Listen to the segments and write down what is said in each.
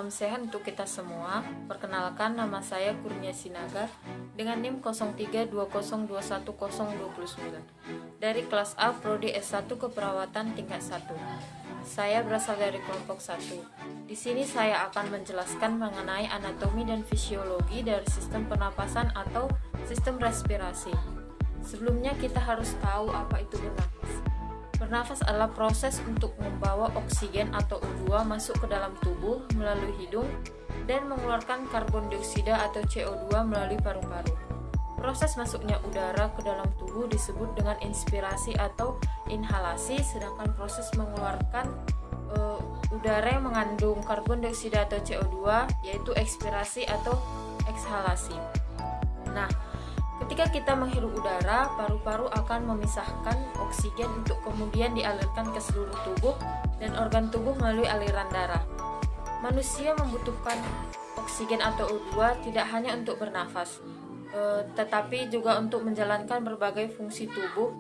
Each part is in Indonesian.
salam sehat untuk kita semua. Perkenalkan, nama saya Kurnia Sinaga dengan NIM 0320210029 dari kelas A Prodi S1 Keperawatan tingkat 1. Saya berasal dari kelompok 1. Di sini saya akan menjelaskan mengenai anatomi dan fisiologi dari sistem pernapasan atau sistem respirasi. Sebelumnya kita harus tahu apa itu bernafas. Bernafas adalah proses untuk membawa oksigen atau O2 masuk ke dalam tubuh melalui hidung dan mengeluarkan karbon dioksida atau CO2 melalui paru-paru. Proses masuknya udara ke dalam tubuh disebut dengan inspirasi atau inhalasi, sedangkan proses mengeluarkan udara yang mengandung karbon dioksida atau CO2 yaitu ekspirasi atau ekshalasi. Nah, ketika kita menghirup udara, paru-paru akan memisahkan oksigen untuk kemudian dialirkan ke seluruh tubuh dan organ tubuh melalui aliran darah. Manusia membutuhkan oksigen atau O2 tidak hanya untuk bernafas, tetapi juga untuk menjalankan berbagai fungsi tubuh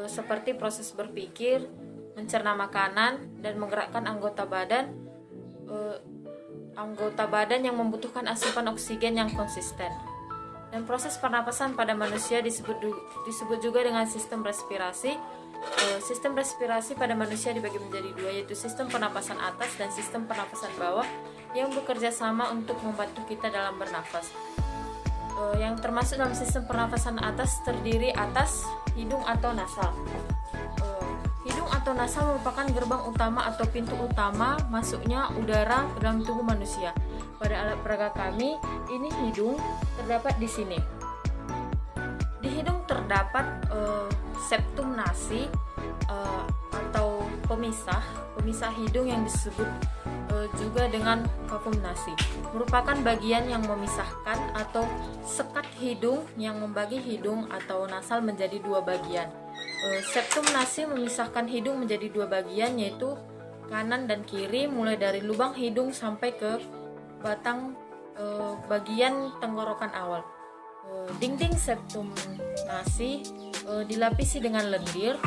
seperti proses berpikir, mencerna makanan, dan menggerakkan anggota badan yang membutuhkan asupan oksigen yang konsisten. Dan proses pernapasan pada manusia disebut juga dengan sistem respirasi. Sistem respirasi pada manusia dibagi menjadi dua, yaitu sistem pernapasan atas dan sistem pernapasan bawah yang bekerja sama untuk membantu kita dalam bernafas. Yang termasuk dalam sistem pernapasan atas terdiri atas hidung atau nasal. Hidung atau nasal merupakan gerbang utama atau pintu utama masuknya udara ke dalam tubuh manusia. Pada alat peraga kami, ini hidung terdapat di sini. Di hidung terdapat septum nasi atau pemisah hidung yang disebut juga dengan vakum nasi. Merupakan bagian yang memisahkan atau sekat hidung yang membagi hidung atau nasal menjadi dua bagian. Septum nasi memisahkan hidung menjadi dua bagian, yaitu kanan dan kiri, mulai dari lubang hidung sampai ke batang bagian tenggorokan awal. Dinding septum nasi dilapisi dengan lendir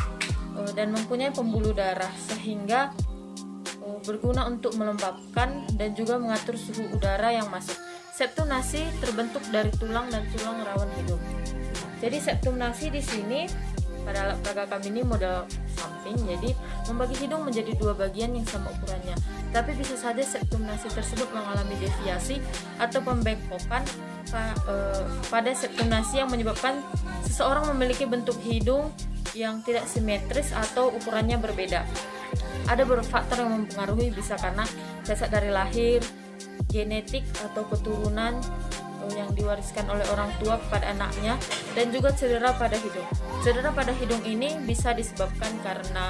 dan mempunyai pembuluh darah sehingga berguna untuk melembabkan dan juga mengatur suhu udara yang masuk. Septum nasi terbentuk dari tulang dan tulang rawan hidung. Jadi septum nasi di sini pada alat peraga kami ini model samping, jadi membagi hidung menjadi dua bagian yang sama ukurannya. Tapi bisa saja septum nasi tersebut mengalami deviasi atau pembengkokan pada septum nasi yang menyebabkan seseorang memiliki bentuk hidung yang tidak simetris atau ukurannya berbeda. Ada beberapa faktor yang mempengaruhi, bisa karena cacat dari lahir, genetik atau keturunan yang diwariskan oleh orang tua kepada anaknya, dan juga cedera pada hidung. Cedera pada hidung ini bisa disebabkan karena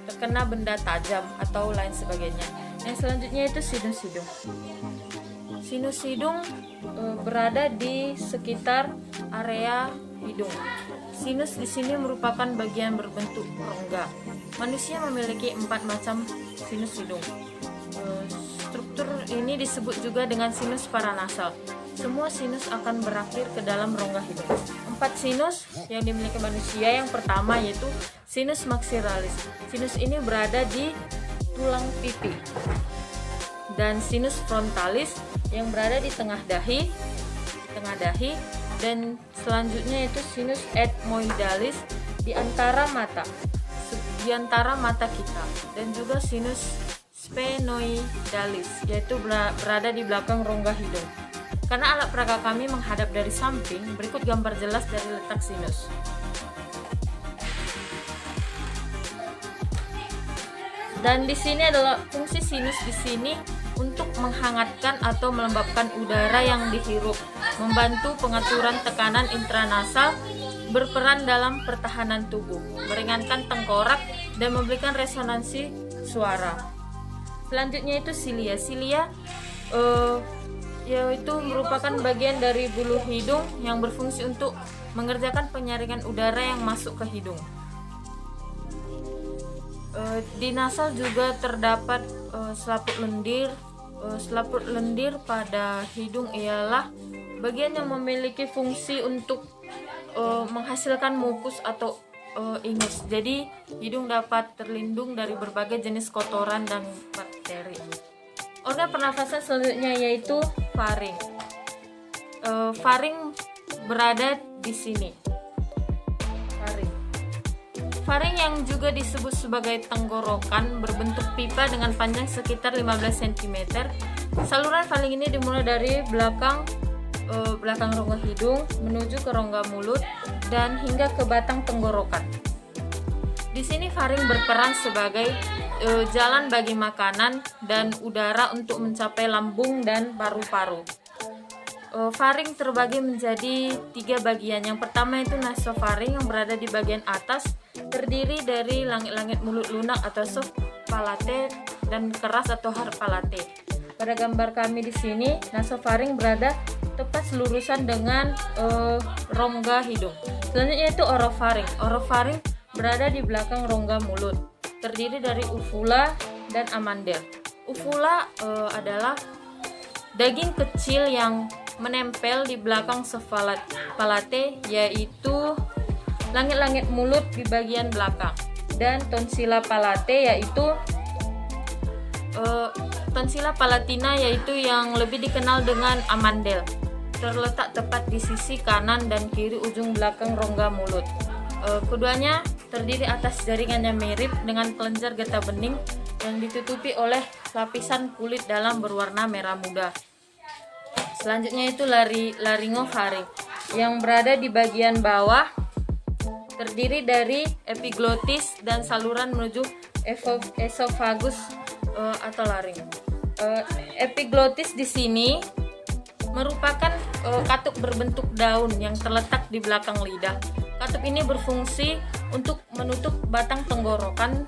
terkena benda tajam atau lain sebagainya. Yang selanjutnya itu sinus hidung. Sinus hidung berada di sekitar area hidung. Sinus di sini merupakan bagian berbentuk rongga. Manusia memiliki 4 macam sinus hidung. Struktur ini disebut juga dengan sinus paranasal. Semua sinus akan berakhir ke dalam rongga hidung. 4 sinus yang dimiliki manusia, yang pertama yaitu sinus maxillaris. Sinus ini berada di tulang pipi. Dan sinus frontalis yang berada di tengah dahi. Dan selanjutnya itu sinus ethmoidalis di antara mata kita. Dan juga sinus sphenoidalis yaitu berada di belakang rongga hidung. Karena alat peraga kami menghadap dari samping, berikut gambar jelas dari letak sinus. Dan di sini adalah fungsi sinus di sini untuk menghangatkan atau melembabkan udara yang dihirup, membantu pengaturan tekanan intranasal, berperan dalam pertahanan tubuh, meringankan tengkorak, dan memberikan resonansi suara. Selanjutnya itu silia. Silia yaitu merupakan bagian dari bulu hidung yang berfungsi untuk mengerjakan penyaringan udara yang masuk ke hidung. Di nasal juga terdapat selaput lendir. Selaput lendir pada hidung ialah bagian yang memiliki fungsi untuk menghasilkan mukus atau ingus. Jadi hidung dapat terlindung dari berbagai jenis kotoran dan bakteri. Organ pernafasan selanjutnya yaitu faring. Faring berada di sini. Faring yang juga disebut sebagai tenggorokan berbentuk pipa dengan panjang sekitar 15 cm. Saluran faring ini dimulai dari belakang rongga hidung menuju ke rongga mulut dan hingga ke batang tenggorokan. Di sini faring berperan sebagai jalan bagi makanan dan udara untuk mencapai lambung dan paru-paru. Faring terbagi menjadi 3 bagian. Yang pertama itu nasofaring yang berada di bagian atas, terdiri dari langit-langit mulut lunak atau soft palate dan keras atau hard palate. Pada gambar kami di sini, nasofaring berada tepat selurusan dengan rongga hidung. Selanjutnya itu orofaring. Orofaring berada di belakang rongga mulut, terdiri dari uvula dan amandel. Uvula adalah daging kecil yang menempel di belakang soft palate, yaitu langit-langit mulut di bagian belakang, dan tonsila palate yaitu tonsila palatina yaitu yang lebih dikenal dengan amandel, terletak tepat di sisi kanan dan kiri ujung belakang rongga mulut. Keduanya terdiri atas jaringannya mirip dengan kelenjar getah bening yang ditutupi oleh lapisan kulit dalam berwarna merah muda. Selanjutnya itu laryngofaring yang berada di bagian bawah, terdiri dari epiglotis dan saluran menuju esofagus atau laring. Epiglotis di sini merupakan katup berbentuk daun yang terletak di belakang lidah. Katup ini berfungsi untuk menutup batang tenggorokan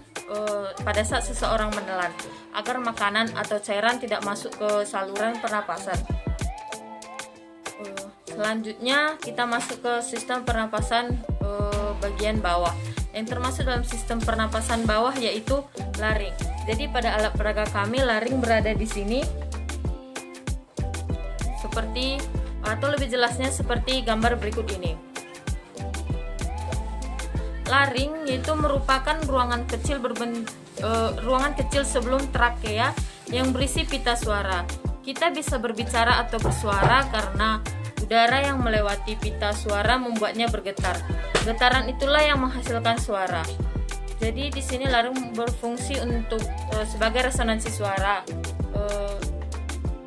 pada saat seseorang menelan, agar makanan atau cairan tidak masuk ke saluran pernapasan. Selanjutnya kita masuk ke sistem pernapasan bagian bawah. Yang termasuk dalam sistem pernapasan bawah yaitu laring. Jadi pada alat peraga kami, laring berada di sini. Seperti atau lebih jelasnya seperti gambar berikut ini. Laring yaitu merupakan ruangan kecil sebelum trakea yang berisi pita suara. Kita bisa berbicara atau bersuara karena udara yang melewati pita suara membuatnya bergetar. Getaran itulah yang menghasilkan suara. Jadi di sini laring berfungsi untuk sebagai resonansi suara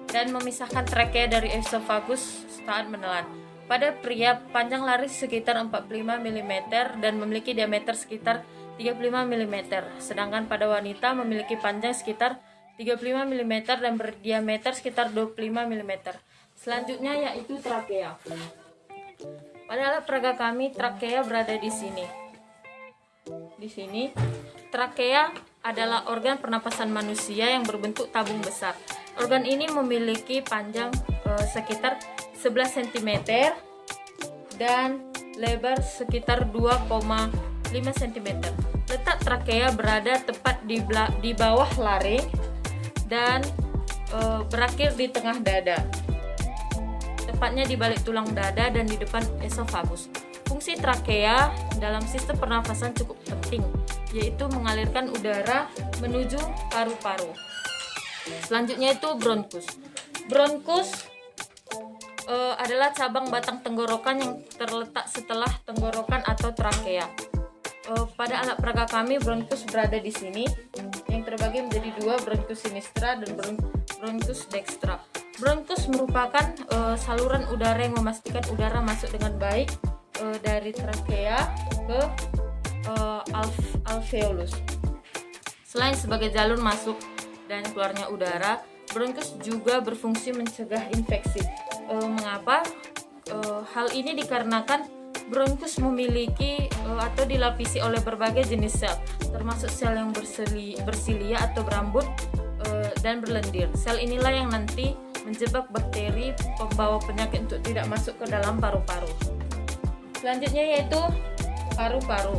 dan memisahkan trakea dari esofagus saat menelan. Pada pria, panjang laring sekitar 45 mm dan memiliki diameter sekitar 35 mm. Sedangkan pada wanita memiliki panjang sekitar 35 mm dan berdiameter sekitar 25 mm. Selanjutnya yaitu trakea. Pada alat peraga kami, trakea berada di sini. Di sini, trakea adalah organ pernapasan manusia yang berbentuk tabung besar. Organ ini memiliki panjang sekitar 11 cm dan lebar sekitar 2,5 cm. Letak trakea berada tepat di bawah laring dan berakhir di tengah dada, tepatnya di balik tulang dada dan di depan esofagus. Fungsi trakea dalam sistem pernafasan cukup penting, yaitu mengalirkan udara menuju paru-paru. Selanjutnya itu bronkus. Bronkus adalah cabang batang tenggorokan yang terletak setelah tenggorokan atau trakea. Pada alat peraga kami, bronkus berada di sini, yang terbagi menjadi 2, bronkus sinistra dan bronkus dextra. Bronkus merupakan saluran udara yang memastikan udara masuk dengan baik dari trakea ke alveolus. Selain sebagai jalur masuk dan keluarnya udara, bronkus juga berfungsi mencegah infeksi. Mengapa? Hal ini dikarenakan bronkus memiliki atau dilapisi oleh berbagai jenis sel, termasuk sel yang bersilia atau berambut dan berlendir. Sel inilah yang nanti menjebak bakteri pembawa penyakit untuk tidak masuk ke dalam paru-paru. Selanjutnya yaitu paru-paru.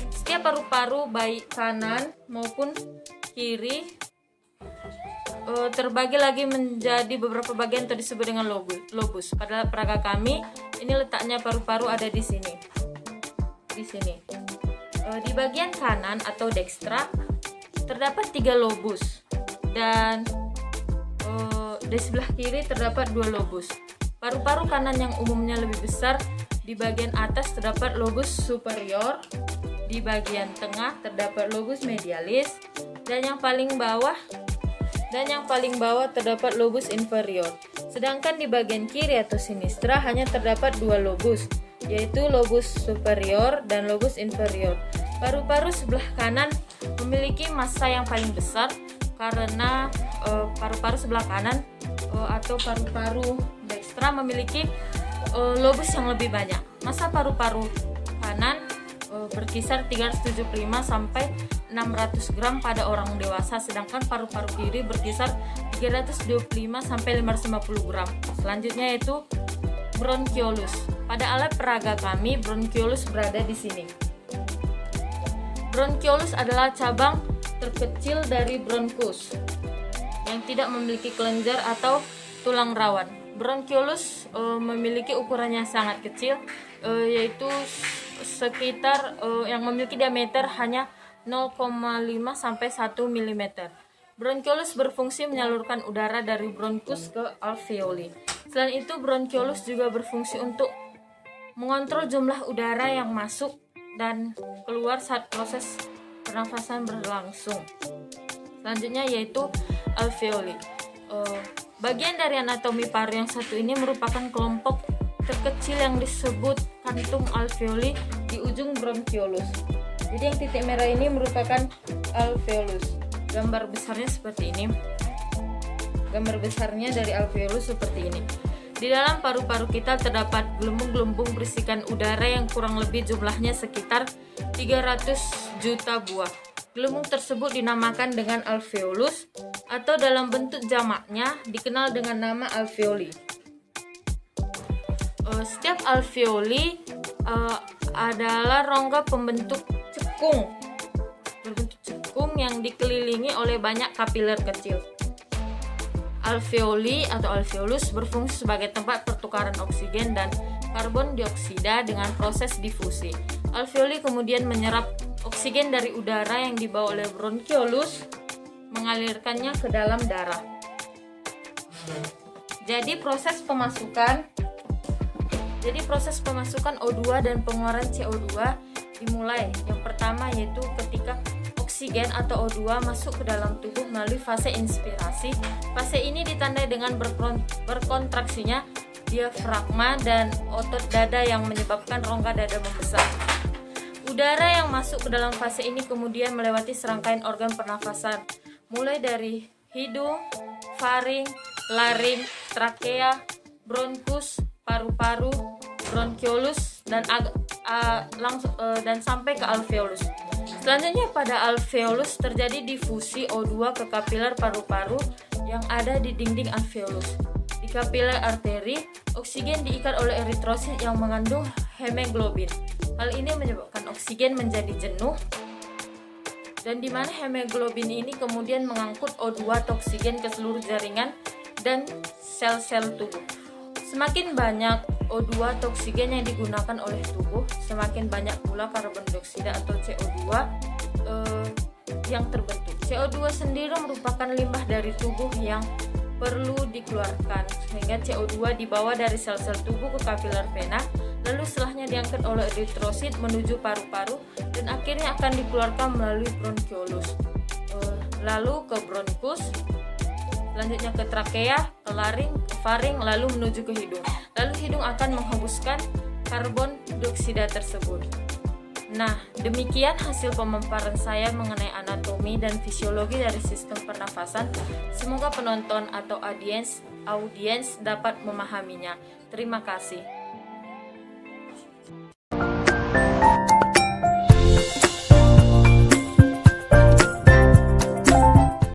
Setiap paru-paru baik kanan maupun kiri terbagi lagi menjadi beberapa bagian atau disebut dengan lobus. Pada peraga kami, ini letaknya paru-paru ada di sini. Di sini. Di bagian kanan atau dextra terdapat 3 lobus dan di sebelah kiri terdapat 2 lobus. Paru-paru kanan yang umumnya lebih besar, di bagian atas terdapat lobus superior, di bagian tengah terdapat lobus medialis, dan yang paling bawah terdapat lobus inferior. Sedangkan di bagian kiri atau sinistra hanya terdapat 2 lobus, yaitu lobus superior dan lobus inferior. Paru-paru sebelah kanan memiliki massa yang paling besar karena paru-paru sebelah kanan atau paru-paru dekstra memiliki lobus yang lebih banyak. Massa paru-paru kanan berkisar 375 sampai 600 gram pada orang dewasa, sedangkan paru-paru kiri berkisar 325 sampai 550 gram. Selanjutnya yaitu bronkiolus. Pada alat peraga kami, bronkiolus berada di sini. Bronkiolus adalah cabang terkecil dari bronkus yang tidak memiliki kelenjar atau tulang rawan. Bronkiolus memiliki ukurannya sangat kecil, yaitu sekitar yang memiliki diameter hanya 0,5 sampai 1 mm. Bronkiolus berfungsi menyalurkan udara dari bronkus ke alveoli. Selain itu, bronkiolus juga berfungsi untuk mengontrol jumlah udara yang masuk dan keluar saat proses pernafasan berlangsung. Selanjutnya yaitu alveoli. Bagian dari anatomi paru yang satu ini merupakan kelompok terkecil yang disebut kantung alveoli di ujung bronkiolus. Jadi yang titik merah ini merupakan alveolus. Gambar besarnya seperti ini. Gambar besarnya dari alveolus seperti ini. Di dalam paru-paru kita terdapat gelembung-gelembung berisikan udara yang kurang lebih jumlahnya sekitar 300 juta buah. Gelembung tersebut dinamakan dengan alveolus atau dalam bentuk jamaknya dikenal dengan nama alveoli. Setiap alveoli adalah rongga pembentuk cekung yang dikelilingi oleh banyak kapiler kecil. Alveoli atau alveolus berfungsi sebagai tempat pertukaran oksigen dan karbon dioksida dengan proses difusi. Alveoli kemudian menyerap oksigen dari udara yang dibawa oleh bronkiolus, mengalirkannya ke dalam darah. Jadi proses pemasukan O2 dan pengeluaran CO2 dimulai. Yang pertama yaitu ketika oksigen atau O2 masuk ke dalam tubuh melalui fase inspirasi. Fase ini ditandai dengan berkontraksinya diafragma dan otot dada yang menyebabkan rongga dada membesar. Udara yang masuk ke dalam fase ini kemudian melewati serangkaian organ pernafasan, mulai dari hidung, faring, laring, trakea, bronkus, paru-paru, bronkiolus, dan sampai ke alveolus. Selanjutnya pada alveolus terjadi difusi O2 ke kapiler paru-paru yang ada di dinding alveolus. Di kapiler arteri, oksigen diikat oleh eritrosit yang mengandung hemoglobin. Hal ini menyebabkan oksigen menjadi jenuh, dan di mana hemoglobin ini kemudian mengangkut O2 atau oksigen ke seluruh jaringan dan sel-sel tubuh. Semakin banyak O2 atau oksigen yang digunakan oleh tubuh, semakin banyak pula karbon dioksida atau CO2 yang terbentuk. CO2 sendiri merupakan limbah dari tubuh yang perlu dikeluarkan, sehingga CO2 dibawa dari sel-sel tubuh ke kapiler vena, lalu setelahnya diangkat oleh eritrosit menuju paru-paru dan akhirnya akan dikeluarkan melalui bronkiolus, lalu ke bronkus, selanjutnya ke trakea, ke laring, ke faring, lalu menuju ke hidung. Lalu hidung akan menghembuskan karbon dioksida tersebut. Nah, demikian hasil pemaparan saya mengenai anatomi dan fisiologi dari sistem pernafasan. Semoga penonton atau audiens dapat memahaminya. Terima kasih.